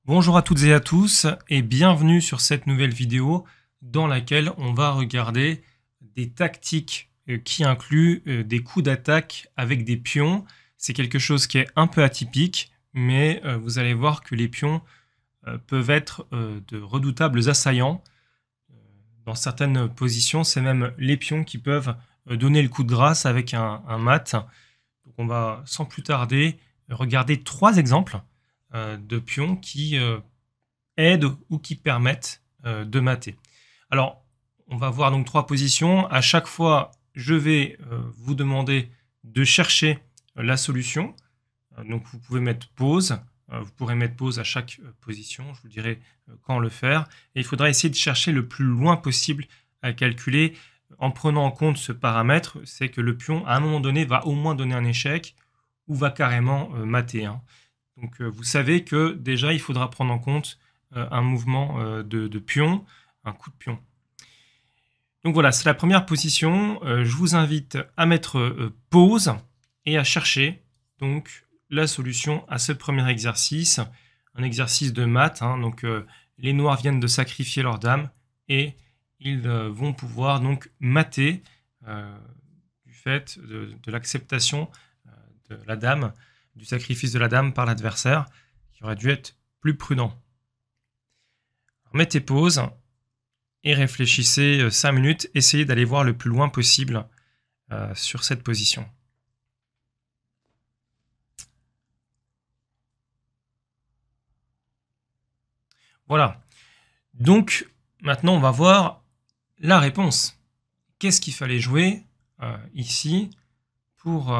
Bonjour à toutes et à tous et bienvenue sur cette nouvelle vidéo dans laquelle on va regarder des tactiques qui incluent des coups d'attaque avec des pions. C'est quelque chose qui est un peu atypique, mais vous allez voir que les pions peuvent être de redoutables assaillants. Dans certaines positions, c'est même les pions qui peuvent donner le coup de grâce avec un mat. Donc on va sans plus tarder regarder 3 exemples de pions qui aident ou qui permettent de mater. Alors, on va voir donc 3 positions. À chaque fois, je vais vous demander de chercher la solution. Donc, vous pouvez mettre pause. Vous pourrez mettre pause à chaque position. Je vous dirai quand le faire. Et il faudra essayer de chercher le plus loin possible à calculer en prenant en compte ce paramètre. C'est que le pion, à un moment donné, va au moins donner un échec ou va carrément mater. Donc, vous savez que déjà, il faudra prendre en compte un mouvement de pion, un coup de pion. Donc voilà, c'est la première position. Je vous invite à mettre pause et à chercher donc la solution à ce premier exercice, un exercice de maths. Donc les noirs viennent de sacrifier leur dame et ils vont pouvoir donc mater du fait de l'acceptation de la dame, du sacrifice de la dame par l'adversaire, qui aurait dû être plus prudent. Alors, mettez pause et réfléchissez 5 minutes. Essayez d'aller voir le plus loin possible sur cette position. Voilà. Donc, maintenant, on va voir la réponse. Qu'est-ce qu'il fallait jouer ici pour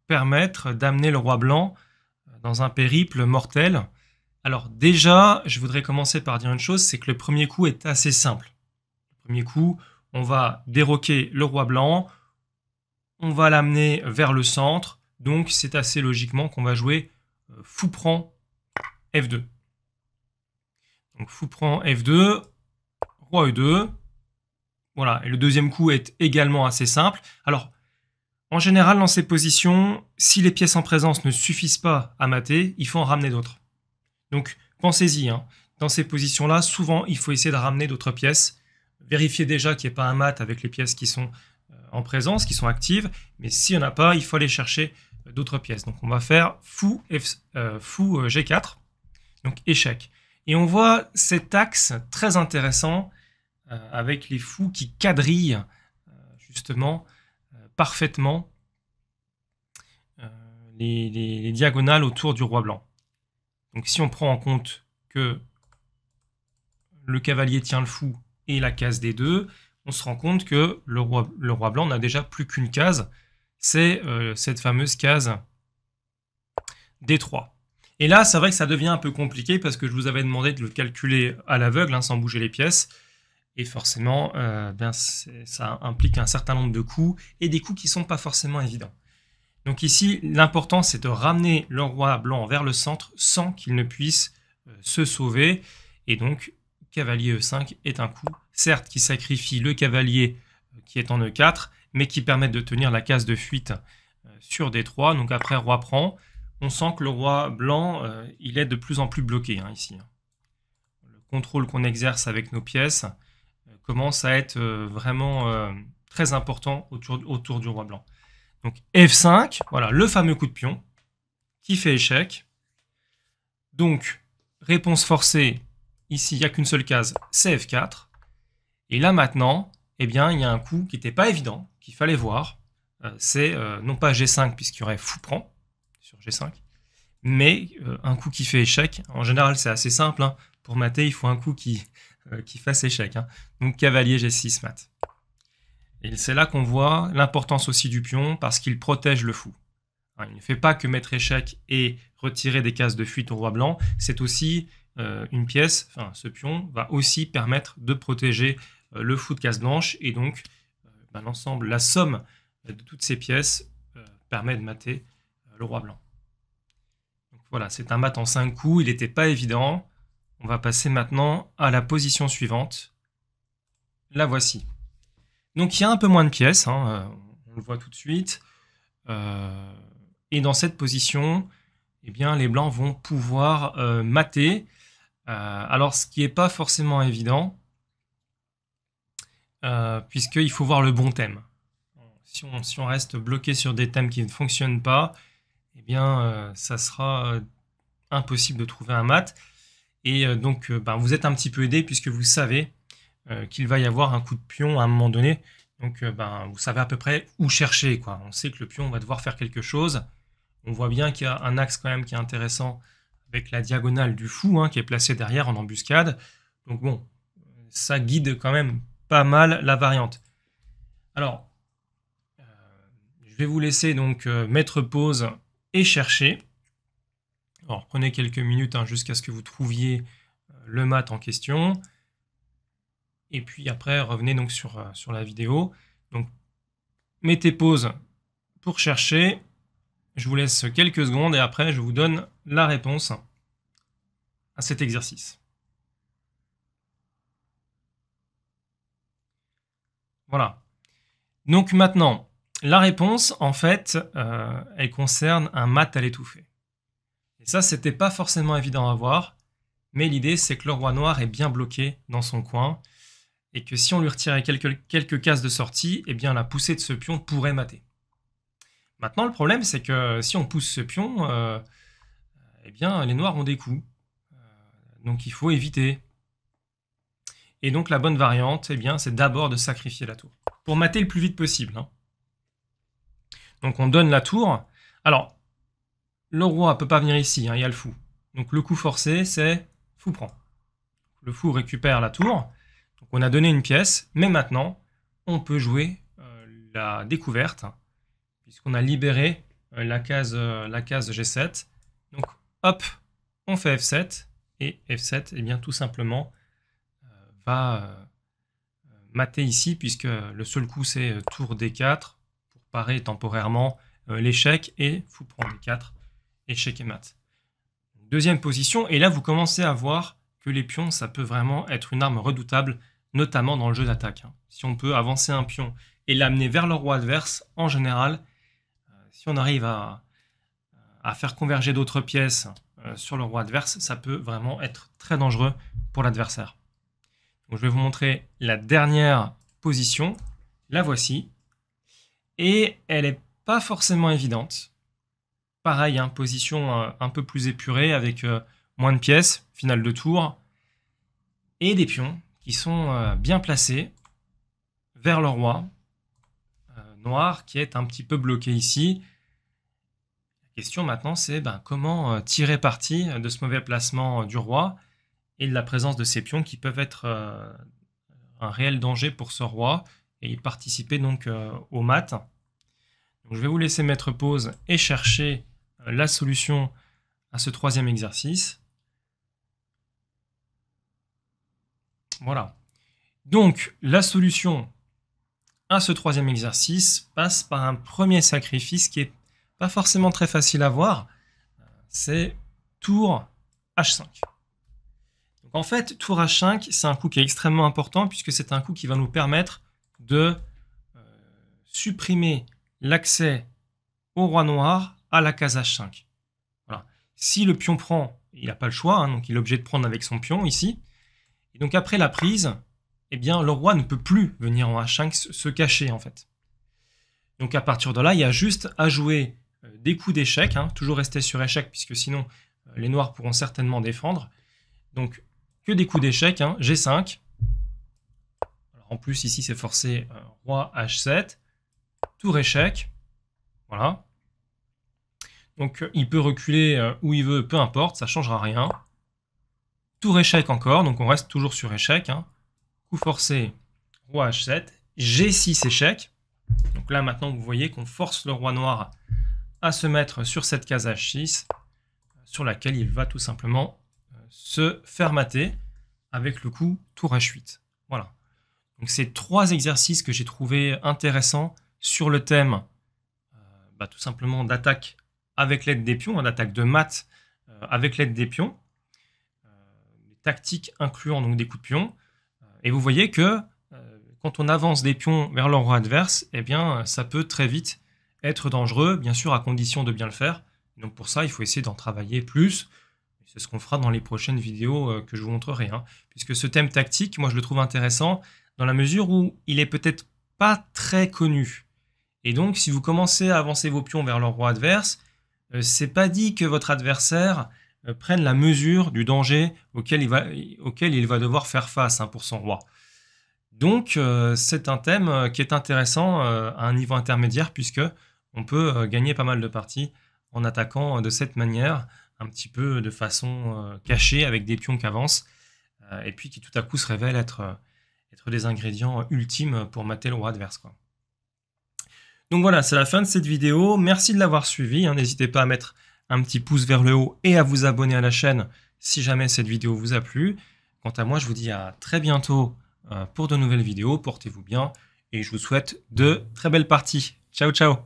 permettre d'amener le roi blanc dans un périple mortel? Alors déjà, je voudrais commencer par dire une chose, c'est que le premier coup est assez simple. Le premier coup, on va déroquer le roi blanc, on va l'amener vers le centre, donc c'est assez logiquement qu'on va jouer fou prend F2. Donc fou prend F2, roi E2, voilà, et le deuxième coup est également assez simple. Alors, en général, dans ces positions, si les pièces en présence ne suffisent pas à mater, il faut en ramener d'autres. Donc, pensez-y, dans ces positions-là, souvent, il faut essayer de ramener d'autres pièces. Vérifiez déjà qu'il n'y ait pas un mat avec les pièces qui sont en présence, qui sont actives. Mais s'il n'y en a pas, il faut aller chercher d'autres pièces. Donc, on va faire fou G4, donc échec. Et on voit cet axe très intéressant avec les fous qui quadrillent justement parfaitement les diagonales autour du roi blanc. Donc si on prend en compte que le cavalier tient le fou et la case des deux, on se rend compte que le roi blanc n'a déjà plus qu'une case, c'est cette fameuse case D3. Et là, c'est vrai que ça devient un peu compliqué parce que je vous avais demandé de le calculer à l'aveugle, sans bouger les pièces. Et forcément, ça implique un certain nombre de coups et des coups qui ne sont pas forcément évidents. Donc ici, l'important, c'est de ramener le roi blanc vers le centre sans qu'il ne puisse se sauver. Et donc, cavalier E5 est un coup, certes, qui sacrifie le cavalier qui est en E4, mais qui permet de tenir la case de fuite sur D3. Donc après, roi prend. On sent que le roi blanc, il est de plus en plus bloqué ici. Le contrôle qu'on exerce avec nos pièces commence à être vraiment très important autour du roi blanc. Donc F5, voilà le fameux coup de pion qui fait échec. Donc réponse forcée, ici il n'y a qu'une seule case, c'est F4. Et là maintenant, eh bien, il y a un coup qui n'était pas évident, qu'il fallait voir. C'est non pas G5 puisqu'il y aurait fou prend sur G5, mais un coup qui fait échec. En général c'est assez simple, pour mater il faut un coup qui fasse échec. Donc cavalier G6 mat. Et c'est là qu'on voit l'importance aussi du pion parce qu'il protège le fou. Il ne fait pas que mettre échec et retirer des cases de fuite au roi blanc, c'est aussi une pièce, ce pion va aussi permettre de protéger le fou de case blanche et donc l'ensemble, la somme de toutes ces pièces permet de mater le roi blanc. Donc voilà, c'est un mat en 5 coups, il n'était pas évident. On va passer maintenant à la position suivante. La voici. Donc il y a un peu moins de pièces, on le voit tout de suite. Et dans cette position, eh bien, les blancs vont pouvoir mater. Alors, ce qui n'est pas forcément évident, puisqu'il faut voir le bon thème. Si on reste bloqué sur des thèmes qui ne fonctionnent pas, eh bien, ça sera impossible de trouver un mat. Et donc, vous êtes un petit peu aidé puisque vous savez qu'il va y avoir un coup de pion à un moment donné. Donc, vous savez à peu près où chercher, quoi. On sait que le pion va devoir faire quelque chose. On voit bien qu'il y a un axe quand même qui est intéressant avec la diagonale du fou qui est placée derrière en embuscade. Donc bon, ça guide quand même pas mal la variante. Alors, je vais vous laisser donc mettre pause et chercher. Alors, prenez quelques minutes jusqu'à ce que vous trouviez le mat en question. Et puis après, revenez donc sur la vidéo. Donc, mettez pause pour chercher. Je vous laisse quelques secondes et après, je vous donne la réponse à cet exercice. Voilà. Donc maintenant, la réponse, en fait, elle concerne un mat à l'étouffée. Et ça, c'était pas forcément évident à voir, mais l'idée, c'est que le roi noir est bien bloqué dans son coin, et que si on lui retirait quelques cases de sortie, eh bien la poussée de ce pion pourrait mater. Maintenant, le problème, c'est que si on pousse ce pion, eh bien les noirs ont des coups. Donc il faut éviter. Et donc la bonne variante, eh bien, c'est d'abord de sacrifier la tour, pour mater le plus vite possible. Donc on donne la tour. Alors, le roi ne peut pas venir ici, il y a le fou. Donc le coup forcé, c'est fou prend. Le fou récupère la tour. Donc on a donné une pièce, mais maintenant, on peut jouer la découverte, puisqu'on a libéré la case G7. Donc hop, on fait F7, et F7, eh bien, tout simplement, va mater ici, puisque le seul coup, c'est tour D4, pour parer temporairement l'échec, et fou prend D4, échec et mat. Deuxième position, et là, vous commencez à voir que les pions, ça peut vraiment être une arme redoutable, notamment dans le jeu d'attaque. Si on peut avancer un pion et l'amener vers le roi adverse, en général, si on arrive à faire converger d'autres pièces sur le roi adverse, ça peut vraiment être très dangereux pour l'adversaire. Donc, je vais vous montrer la dernière position. La voici. Et elle n'est pas forcément évidente. Pareil, position un peu plus épurée avec moins de pièces, finale de tour. Et des pions qui sont bien placés vers le roi noir qui est un petit peu bloqué ici. La question maintenant, c'est comment tirer parti de ce mauvais placement du roi et de la présence de ces pions qui peuvent être un réel danger pour ce roi et participer donc au mat. Donc, je vais vous laisser mettre pause et chercher la solution à ce troisième exercice. Voilà. Donc, la solution à ce troisième exercice passe par un premier sacrifice qui n'est pas forcément très facile à voir. C'est tour H5. Donc, en fait, tour H5, c'est un coup qui est extrêmement important puisque c'est un coup qui va nous permettre de supprimer l'accès au roi noir à la case H5. Voilà. Si le pion prend, il n'a pas le choix, donc il est obligé de prendre avec son pion ici. Et donc après la prise, eh bien, le roi ne peut plus venir en H5 se cacher en fait. Donc à partir de là, il y a juste à jouer des coups d'échec, toujours rester sur échec puisque sinon les noirs pourront certainement défendre. Donc que des coups d'échec, G5. Alors, en plus ici c'est forcé roi H7, tour échec, voilà. Donc il peut reculer où il veut, peu importe, ça ne changera rien. Tour échec encore, donc on reste toujours sur échec. Coup forcé, roi H7, G6 échec. Donc là maintenant vous voyez qu'on force le roi noir à se mettre sur cette case H6, sur laquelle il va tout simplement se faire mater avec le coup tour H8. Voilà. Donc c'est trois exercices que j'ai trouvé intéressants sur le thème tout simplement d'attaque avec l'aide des pions, d'attaque de mat avec l'aide des pions. Tactiques incluant donc des coups de pion. Et vous voyez que quand on avance des pions vers le roi adverse, eh bien, ça peut très vite être dangereux, bien sûr à condition de bien le faire. Donc pour ça, il faut essayer d'en travailler plus. C'est ce qu'on fera dans les prochaines vidéos que je vous montrerai, hein. Puisque ce thème tactique, moi je le trouve intéressant dans la mesure où il est peut-être pas très connu. Et donc si vous commencez à avancer vos pions vers leur roi adverse, c'est pas dit que votre adversaire prenne la mesure du danger auquel il va devoir faire face, hein, pour son roi. Donc c'est un thème qui est intéressant à un niveau intermédiaire puisque on peut gagner pas mal de parties en attaquant de cette manière, un petit peu de façon cachée avec des pions qui avancent et puis qui tout à coup se révèlent être des ingrédients ultimes pour mater le roi adverse, quoi. Donc voilà, c'est la fin de cette vidéo. Merci de l'avoir suivi, hein. N'hésitez pas à mettre un petit pouce vers le haut et à vous abonner à la chaîne si jamais cette vidéo vous a plu. Quant à moi, je vous dis à très bientôt pour de nouvelles vidéos. Portez-vous bien et je vous souhaite de très belles parties. Ciao, ciao!